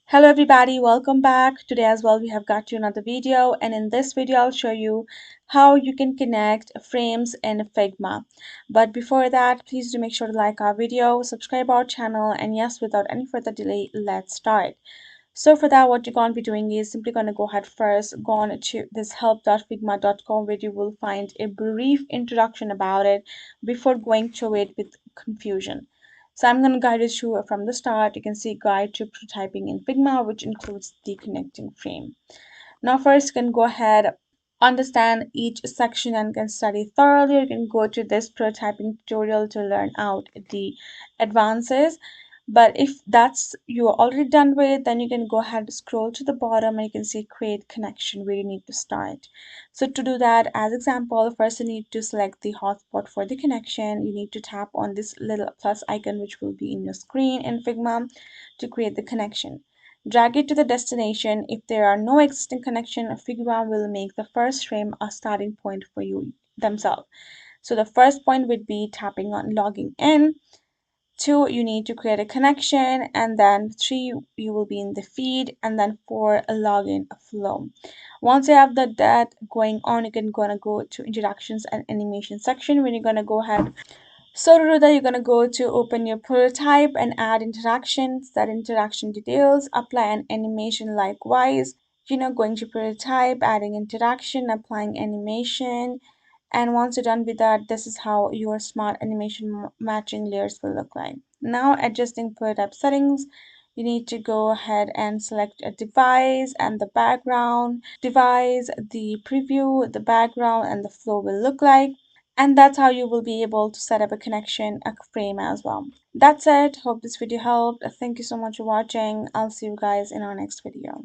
Hello everybody, welcome back. Today as well we have got you another video, and in this video I'll show you how you can connect frames in Figma. But before that, please do make sure to like our video, subscribe our channel, and yes, without any further delay, let's start. So for that, what you're going to be doing is simply going to go ahead first, go on to this help.figma.com, where you will find a brief introduction about it before going through it with confusion. So I'm going to guide you through from the start. You can see guide to prototyping in Figma, which includes the connecting frame. Now first you can go ahead, understand each section and can study thoroughly. You can go to this prototyping tutorial to learn out the advances. But if that's you're already done with, then you can go ahead, scroll to the bottom, and you can see create connection, where you need to start. So to do that, as example, first you need to select the hotspot for the connection. You need to tap on this little plus icon which will be in your screen in Figma to create the connection. Drag it to the destination. If there are no existing connection, Figma will make the first frame a starting point for you themselves. So the first point would be tapping on logging in. 2, you need to create a connection, and then 3, you will be in the feed, and then 4, a login flow. Once you have that going on, you can gonna go to interactions and animation section, when you're gonna go ahead. So to do that, you're gonna go to open your prototype and add interactions, that interaction details, apply an animation likewise. Going to prototype, adding interaction, applying animation, and once you're done with that, this is how your smart animation matching layers will look like. Now adjusting prototype settings, you need to go ahead and select a device and the background, device, the preview, the background, and the flow will look like. And that's how you will be able to set up a connection, a frame as well. That's it. Hope this video helped. Thank you so much for watching. I'll see you guys in our next video.